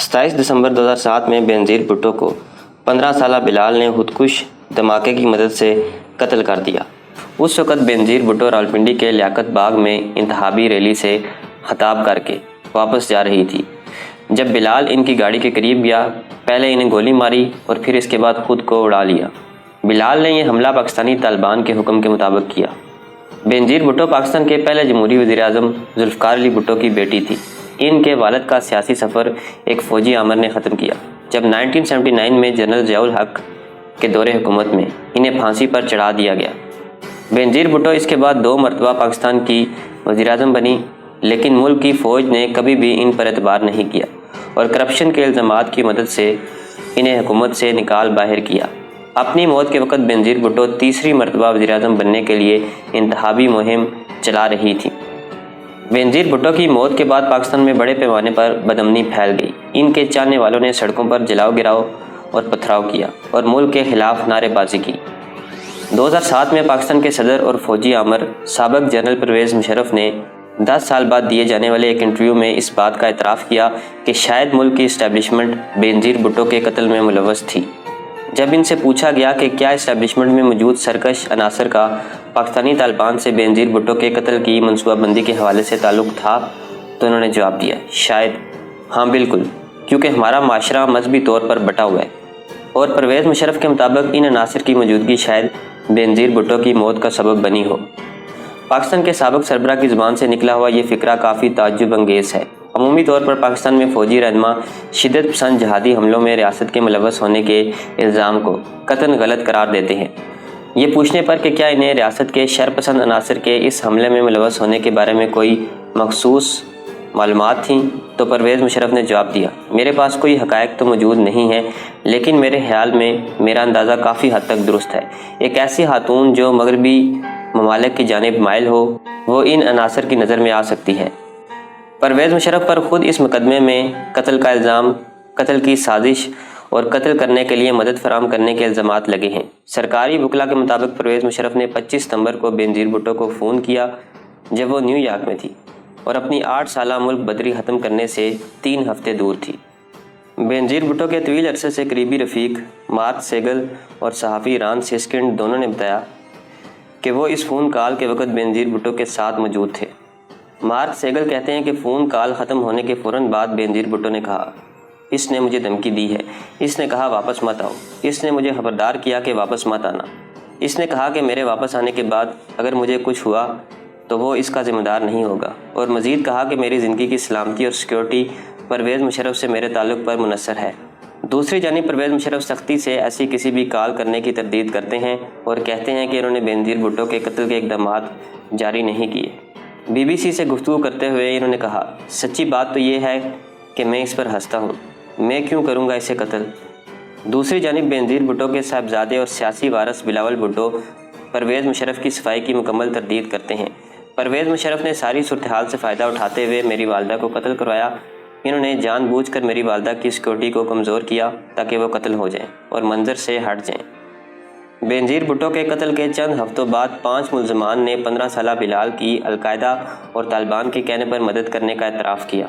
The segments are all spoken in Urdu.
دسمبر 2007 میں بینظیر بھٹو کو 15 سالہ بلال نے خودکش دھماکے کی مدد سے قتل کر دیا۔ اس وقت بینظیر بھٹو راولپنڈی کے لیاقت باغ میں انتخابی ریلی سے خطاب کر کے واپس جا رہی تھی جب بلال ان کی گاڑی کے قریب گیا۔ پہلے انہیں گولی ماری اور پھر اس کے بعد خود کو اڑا لیا۔ بلال نے یہ حملہ پاکستانی طالبان کے حکم کے مطابق کیا۔ بینظیر بھٹو پاکستان کے پہلے جمہوری وزیر اعظم ذوالفقار علی بھٹو کی بیٹی تھی۔ ان کے والد کا سیاسی سفر ایک فوجی آمر نے ختم کیا جب 1979 میں جنرل ضیاء الحق کے دور حکومت میں انہیں پھانسی پر چڑھا دیا گیا۔ بینظیر بھٹو اس کے بعد 2 مرتبہ پاکستان کی وزیر اعظم بنی، لیکن ملک کی فوج نے کبھی بھی ان پر اعتبار نہیں کیا اور کرپشن کے الزامات کی مدد سے انہیں حکومت سے نکال باہر کیا۔ اپنی موت کے وقت بینظیر بھٹو تیسری مرتبہ وزیر اعظم بننے کے لیے انتخابی مہم چلا رہی تھی۔ بینظیر بھٹو کی موت کے بعد پاکستان میں بڑے پیمانے پر بدامنی پھیل گئی۔ ان کے چاہنے والوں نے سڑکوں پر جلاؤ گراؤ اور پتھراؤ کیا اور ملک کے خلاف نعرے بازی کی۔ 2007 میں پاکستان کے صدر اور فوجی آمر سابق جنرل پرویز مشرف نے 10 سال بعد دیے جانے والے ایک انٹرویو میں اس بات کا اعتراف کیا کہ شاید ملک کی اسٹیبلشمنٹ بینظیر بھٹو کے قتل میں ملوث تھی۔ جب ان سے پوچھا گیا کہ کیا اسٹیبلشمنٹ میں موجود سرکش عناصر کا پاکستانی طالبان سے بینظیر بھٹو کے قتل کی منصوبہ بندی کے حوالے سے تعلق تھا تو انہوں نے جواب دیا، شاید، ہاں بالکل، کیونکہ ہمارا معاشرہ مذہبی طور پر بٹا ہوا ہے۔ اور پرویز مشرف کے مطابق ان عناصر کی موجودگی شاید بینظیر بھٹو کی موت کا سبب بنی ہو۔ پاکستان کے سابق سربراہ کی زبان سے نکلا ہوا یہ فقرہ کافی تعجب انگیز ہے۔ عمومی طور پر پاکستان میں فوجی رہنما شدت پسند جہادی حملوں میں ریاست کے ملوث ہونے کے الزام کو قطعاً غلط قرار دیتے ہیں۔ یہ پوچھنے پر کہ کیا انہیں ریاست کے شر پسند عناصر کے اس حملے میں ملوث ہونے کے بارے میں کوئی مخصوص معلومات تھیں تو پرویز مشرف نے جواب دیا، میرے پاس کوئی حقائق تو موجود نہیں ہیں، لیکن میرے خیال میں میرا اندازہ کافی حد تک درست ہے۔ ایک ایسی خاتون جو مغربی ممالک کی جانب مائل ہو وہ ان عناصر کی نظر میں آ سکتی ہے۔ پرویز مشرف پر خود اس مقدمے میں قتل کا الزام، قتل کی سازش اور قتل کرنے کے لیے مدد فراہم کرنے کے الزامات لگے ہیں۔ سرکاری وکلا کے مطابق پرویز مشرف نے 25 ستمبر کو بینظیر بھٹو کو فون کیا جب وہ نیو یارک میں تھی اور اپنی 8 سالہ ملک بدری ختم کرنے سے 3 ہفتے دور تھی۔ بینظیر بھٹو کے طویل عرصے سے قریبی رفیق مارک سیگل اور صحافی ران سیسکنڈ دونوں نے بتایا کہ وہ اس فون کال کے وقت بینظیر بھٹو کے ساتھ موجود تھے۔ مارک سیگل کہتے ہیں کہ فون کال ختم ہونے کے فوراً بعد بینظیر بھٹو نے کہا، اس نے مجھے دھمکی دی ہے، اس نے کہا واپس مت آؤ، اس نے مجھے خبردار کیا کہ واپس مت آنا، اس نے کہا کہ میرے واپس آنے کے بعد اگر مجھے کچھ ہوا تو وہ اس کا ذمہ دار نہیں ہوگا، اور مزید کہا کہ میری زندگی کی سلامتی اور سیکیورٹی پرویز مشرف سے میرے تعلق پر منحصر ہے۔ دوسری جانب پرویز مشرف سختی سے ایسی کسی بھی کال کرنے کی تردید کرتے ہیں اور کہتے ہیں کہ انہوں نے بینظیر بھٹو کے قتل کے اقدامات جاری نہیں کیے۔ بی بی سی سے گفتگو کرتے ہوئے انہوں نے کہا، سچی بات تو یہ ہے کہ میں اس پر ہنستا ہوں، میں کیوں کروں گا اسے قتل۔ دوسری جانب بینظیر بھٹو کے صاحبزادے اور سیاسی وارث بلاول بھٹو پرویز مشرف کی صفائی کی مکمل تردید کرتے ہیں۔ پرویز مشرف نے ساری صورتحال سے فائدہ اٹھاتے ہوئے میری والدہ کو قتل کروایا، انہوں نے جان بوجھ کر میری والدہ کی سیکیورٹی کو کمزور کیا تاکہ وہ قتل ہو جائیں اور منظر سے ہٹ جائیں۔ بینظیر بھٹو کے قتل کے چند ہفتوں بعد 5 ملزمان نے 15 سالہ بلال کی القاعدہ اور طالبان کے کہنے پر مدد کرنے کا اعتراف کیا۔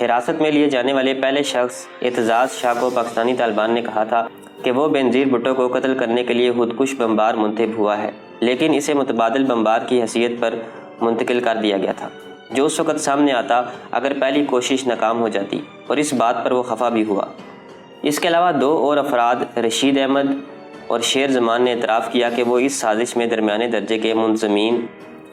حراست میں لیے جانے والے پہلے شخص اعتزاز شاہ کو پاکستانی طالبان نے کہا تھا کہ وہ بینظیر بھٹو کو قتل کرنے کے لیے خودکش بمبار منتخب ہوا ہے، لیکن اسے متبادل بمبار کی حیثیت پر منتقل کر دیا گیا تھا، جو اس وقت سامنے آتا اگر پہلی کوشش ناکام ہو جاتی، اور اس بات پر وہ خفا بھی ہوا۔ اس کے علاوہ 2 اور افراد رشید احمد اور شیر زمان نے اعتراف کیا کہ وہ اس سازش میں درمیانے درجے کے منظمین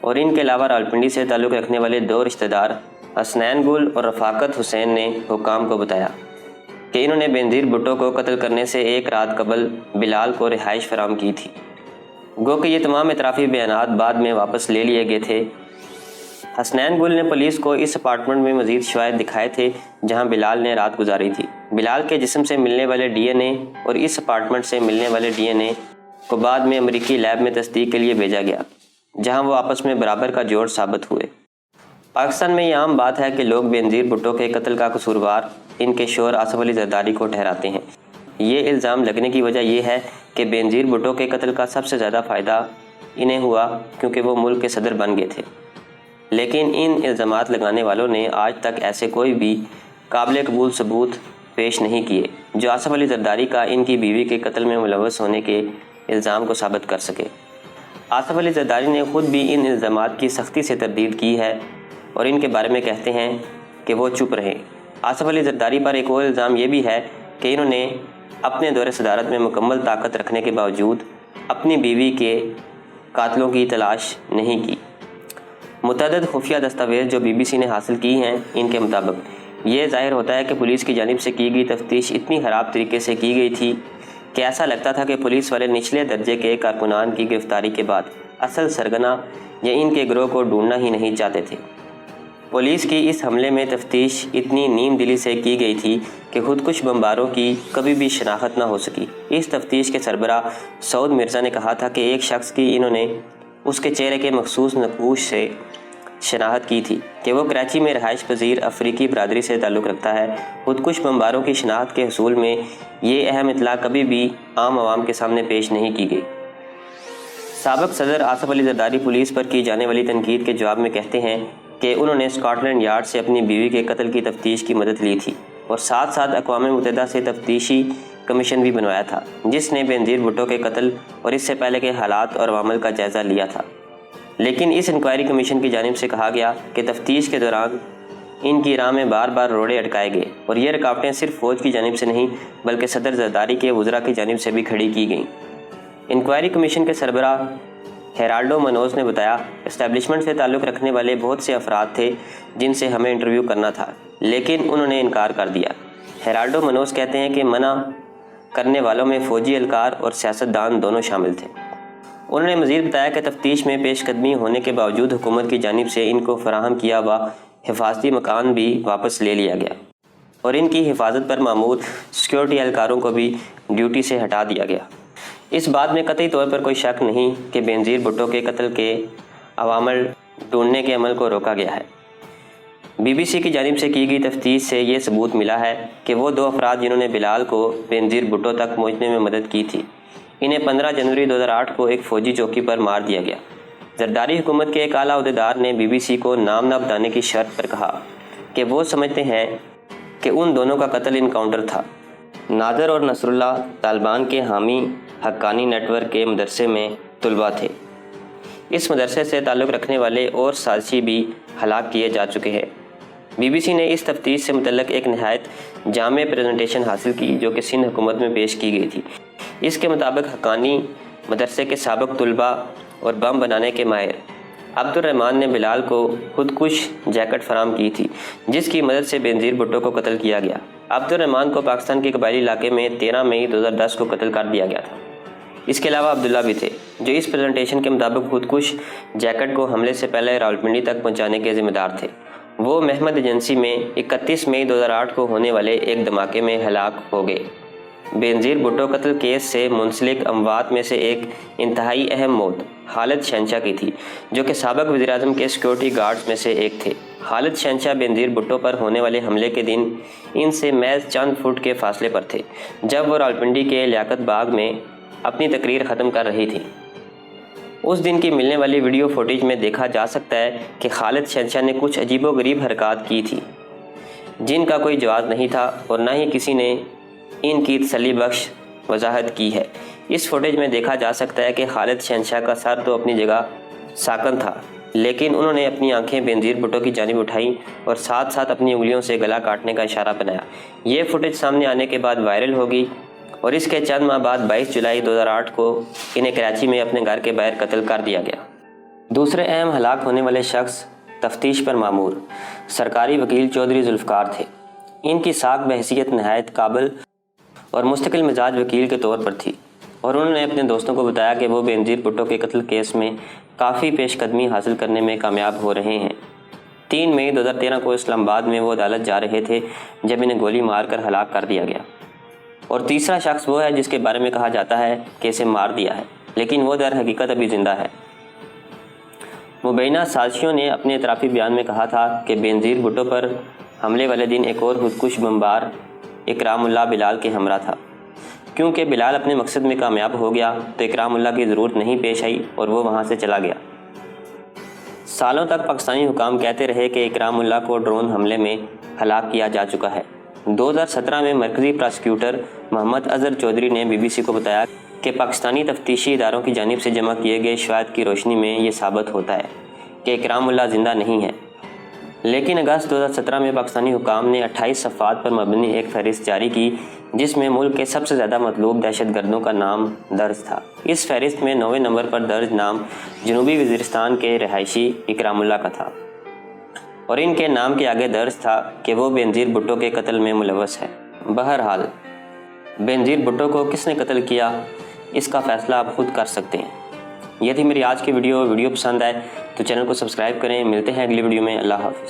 اور ان کے علاوہ راولپنڈی سے تعلق رکھنے والے 2 رشتہ دار حسنین گل اور رفاقت حسین نے حکام کو بتایا کہ انہوں نے بینظیر بھٹو کو قتل کرنے سے 1 رات قبل بلال کو رہائش فراہم کی تھی۔ گو کہ یہ تمام اعترافی بیانات بعد میں واپس لے لیے گئے تھے۔ حسنین گل نے پولیس کو اس اپارٹمنٹ میں مزید شواہد دکھائے تھے جہاں بلال نے رات گزاری تھی۔ بلال کے جسم سے ملنے والے ڈی این اے اور اس اپارٹمنٹ سے ملنے والے ڈی این اے کو بعد میں امریکی لیب میں تصدیق کے لیے بھیجا گیا، جہاں وہ آپس میں برابر کا جوڑ ثابت ہوئے۔ پاکستان میں یہ عام بات ہے کہ لوگ بینظیر بھٹو کے قتل کا قصوروار ان کے شوہر آصف علی زرداری کو ٹھہراتے ہیں۔ یہ الزام لگنے کی وجہ یہ ہے کہ بینظیر بھٹو کے قتل کا سب سے زیادہ فائدہ انہیں ہوا کیونکہ وہ ملک کے صدر بن گئے تھے، لیکن ان الزامات لگانے والوں نے آج تک ایسے کوئی بھی قابل قبول ثبوت پیش نہیں کیے جو آصف علی زرداری کا ان کی بیوی کے قتل میں ملوث ہونے کے الزام کو ثابت کر سکے۔ آصف علی زرداری نے خود بھی ان الزامات کی سختی سے تردید کی ہے اور ان کے بارے میں کہتے ہیں کہ وہ چپ رہیں۔ آصف علی زرداری پر ایک اور الزام یہ بھی ہے کہ انہوں نے اپنے دور صدارت میں مکمل طاقت رکھنے کے باوجود اپنی بیوی کے قاتلوں کی تلاش نہیں کی۔ متعدد خفیہ دستاویز جو بی بی سی نے حاصل کی ہیں، ان کے مطابق یہ ظاہر ہوتا ہے کہ پولیس کی جانب سے کی گئی تفتیش اتنی خراب طریقے سے کی گئی تھی کہ ایسا لگتا تھا کہ پولیس والے نچلے درجے کے کارکنان کی گرفتاری کے بعد اصل سرگنا یا ان کے گروہ کو ڈھونڈنا ہی نہیں چاہتے تھے۔ پولیس کی اس حملے میں تفتیش اتنی نیم دلی سے کی گئی تھی کہ خودکش بمباروں کی کبھی بھی شناخت نہ ہو سکی۔ اس تفتیش کے سربراہ سعود مرزا نے کہا تھا کہ ایک شخص کی انہوں نے اس کے چہرے کے مخصوص نقوش سے شناخت کی تھی کہ وہ کراچی میں رہائش پذیر افریقی برادری سے تعلق رکھتا ہے۔ خودکش بمباروں کی شناخت کے حصول میں یہ اہم اطلاع کبھی بھی عام عوام کے سامنے پیش نہیں کی گئی۔ سابق صدر آصف علی زرداری پولیس پر کی جانے والی تنقید کے جواب میں کہتے ہیں کہ انہوں نے اسکاٹ لینڈ یارڈ سے اپنی بیوی کے قتل کی تفتیش کی مدد لی تھی اور ساتھ ساتھ اقوام متحدہ سے تفتیشی کمیشن بھی بنوایا تھا جس نے بینظیر بھٹو کے قتل اور اس سے پہلے کے حالات اور عوامل کا جائزہ لیا تھا۔ لیکن اس انکوائری کمیشن کی جانب سے کہا گیا کہ تفتیش کے دوران ان کی راہ میں بار بار روڑے اٹکائے گئے اور یہ رکاوٹیں صرف فوج کی جانب سے نہیں بلکہ صدر زرداری کے وزراء کی جانب سے بھی کھڑی کی گئیں۔ انکوائری کمیشن کے سربراہ ہیرالڈو منوز نے بتایا، اسٹیبلشمنٹ سے تعلق رکھنے والے بہت سے افراد تھے جن سے ہمیں انٹرویو کرنا تھا لیکن انہوں نے انکار کر دیا۔ ہیرالڈو منوز کہتے ہیں کہ منع کرنے والوں میں فوجی اہلکار اور سیاستدان دونوں شامل تھے۔ انہوں نے مزید بتایا کہ تفتیش میں پیش قدمی ہونے کے باوجود حکومت کی جانب سے ان کو فراہم کیا ہوا حفاظتی مکان بھی واپس لے لیا گیا اور ان کی حفاظت پر مامور سیکیورٹی اہلکاروں کو بھی ڈیوٹی سے ہٹا دیا گیا۔ اس بات میں قطعی طور پر کوئی شک نہیں کہ بینظیر بھٹو کے قتل کے عوامل ڈھونڈنے کے عمل کو روکا گیا ہے۔ بی بی سی کی جانب سے کی گئی تفتیش سے یہ ثبوت ملا ہے کہ وہ دو افراد جنہوں نے بلال کو بینظیر بھٹو تک پہنچنے میں مدد کی تھی، انہیں 15 جنوری 2008 کو ایک فوجی چوکی پر مار دیا گیا۔ زرداری حکومت کے ایک اعلیٰ عہدیدار نے بی بی سی کو نام نہ بتانے کی شرط پر کہا کہ وہ سمجھتے ہیں کہ ان دونوں کا قتل انکاؤنٹر تھا۔ نادر اور نصر اللہ طالبان کے حامی حقانی نیٹ ورک کے مدرسے میں طلباء تھے۔ اس مدرسے سے تعلق رکھنے والے اور سازشی بھی ہلاک کیے جا چکے ہیں۔ بی بی سی نے اس تفتیش سے متعلق ایک نہایت جامع پریزنٹیشن حاصل کی جو کہ سندھ حکومت میں پیش کی گئی تھی۔ اس کے مطابق حقانی مدرسے کے سابق طلباء اور بم بنانے کے ماہر عبد الرحمن نے بلال کو خودکش جیکٹ فراہم کی تھی جس کی مدد سے بینظیر بھٹو کو قتل کیا گیا۔ عبد الرحمن کو پاکستان کے قبائلی علاقے میں 13 مئی 2010 کو قتل کر دیا گیا تھا۔ اس کے علاوہ عبداللہ بھی تھے جو اس پریزنٹیشن کے مطابق خودکش جیکٹ کو حملے سے پہلے راولپنڈی تک پہنچانے کے ذمہ دار تھے۔ وہ محمد ایجنسی میں 31 مئی 2008 کو ہونے والے ایک دھماکے میں ہلاک ہو گئے۔ بینظیر بھٹو قتل کیس سے منسلک اموات میں سے ایک انتہائی اہم موت خالد شہنشاہ کی تھی جو کہ سابق وزیراعظم کے سیکیورٹی گارڈز میں سے ایک تھے۔ خالد شہنشاہ بینظیر بھٹو پر ہونے والے حملے کے دن ان سے محض چند فٹ کے فاصلے پر تھے جب وہ راولپنڈی کے لیاقت باغ میں اپنی تقریر ختم کر رہی تھی۔ اس دن کی ملنے والی ویڈیو فوٹیج میں دیکھا جا سکتا ہے کہ خالد شہنشاہ نے کچھ عجیب و غریب حرکات کی تھی جن کا کوئی جواز نہیں تھا اور نہ ہی کسی نے ان کی تسلی بخش وضاحت کی ہے۔ اس فوٹیج میں دیکھا جا سکتا ہے کہ خالد شہنشاہ کا سر تو اپنی جگہ ساکن تھا لیکن انہوں نے اپنی آنکھیں بینظیر بھٹو کی جانب اٹھائیں اور ساتھ ساتھ اپنی انگلیوں سے گلا کاٹنے کا اشارہ بنایا۔ یہ فوٹیج سامنے آنے کے بعد وائرل ہوگی اور اس کے چند ماہ بعد 22 جولائی 2008 کو انہیں کراچی میں اپنے گھر کے باہر قتل کر دیا گیا۔ دوسرے اہم ہلاک ہونے والے شخص تفتیش پر مامور سرکاری وکیل چودھری ذوالفقار تھے۔ ان کی ساکھ بحیثیت نہایت قابل اور مستقل مزاج وکیل کے طور پر تھی اور انہوں نے اپنے دوستوں کو بتایا کہ وہ بینظیر بھٹو کے قتل کیس میں کافی پیش قدمی حاصل کرنے میں کامیاب ہو رہے ہیں۔ 3 مئی 2013 کو اسلام آباد میں وہ عدالت جا رہے تھے جب انہیں گولی مار کر ہلاک کر دیا گیا۔ اور تیسرا شخص وہ ہے جس کے بارے میں کہا جاتا ہے کہ اسے مار دیا ہے لیکن وہ در حقیقت ابھی زندہ ہے۔ مبینہ سازشیوں نے اپنے اعترافی بیان میں کہا تھا کہ بینظیر بھٹو پر حملے والے دن ایک اور خودکش بمبار اکرام اللہ بلال کے ہمراہ تھا۔ کیونکہ بلال اپنے مقصد میں کامیاب ہو گیا تو اکرام اللہ کی ضرورت نہیں پیش آئی اور وہ وہاں سے چلا گیا۔ سالوں تک پاکستانی حکام کہتے رہے کہ اکرام اللہ کو ڈرون حملے میں ہلاک کیا جا چکا ہے۔ 2017 میں مرکزی پراسیکیوٹر محمد اظہر چودھری نے BBC کو بتایا کہ پاکستانی تفتیشی اداروں کی جانب سے جمع کیے گئے شواہد کی روشنی میں یہ ثابت ہوتا ہے کہ اکرام اللہ زندہ نہیں ہے۔ لیکن اگست 2017 میں پاکستانی حکام نے 28 صفحات پر مبنی ایک فہرست جاری کی جس میں ملک کے سب سے زیادہ مطلوب دہشت گردوں کا نام درج تھا۔ اس فہرست میں 9ویں نمبر پر درج نام جنوبی وزیرستان کے رہائشی اکرام اللہ کا تھا، اور ان کے نام کے آگے درج تھا کہ وہ بینظیر بھٹو کے قتل میں ملوث ہے۔ بہرحال بینظیر بھٹو کو کس نے قتل کیا، اس کا فیصلہ آپ خود کر سکتے ہیں۔ یہ تھی میری آج کی ویڈیو پسند آئے تو چینل کو سبسکرائب کریں۔ ملتے ہیں اگلی ویڈیو میں۔ اللہ حافظ۔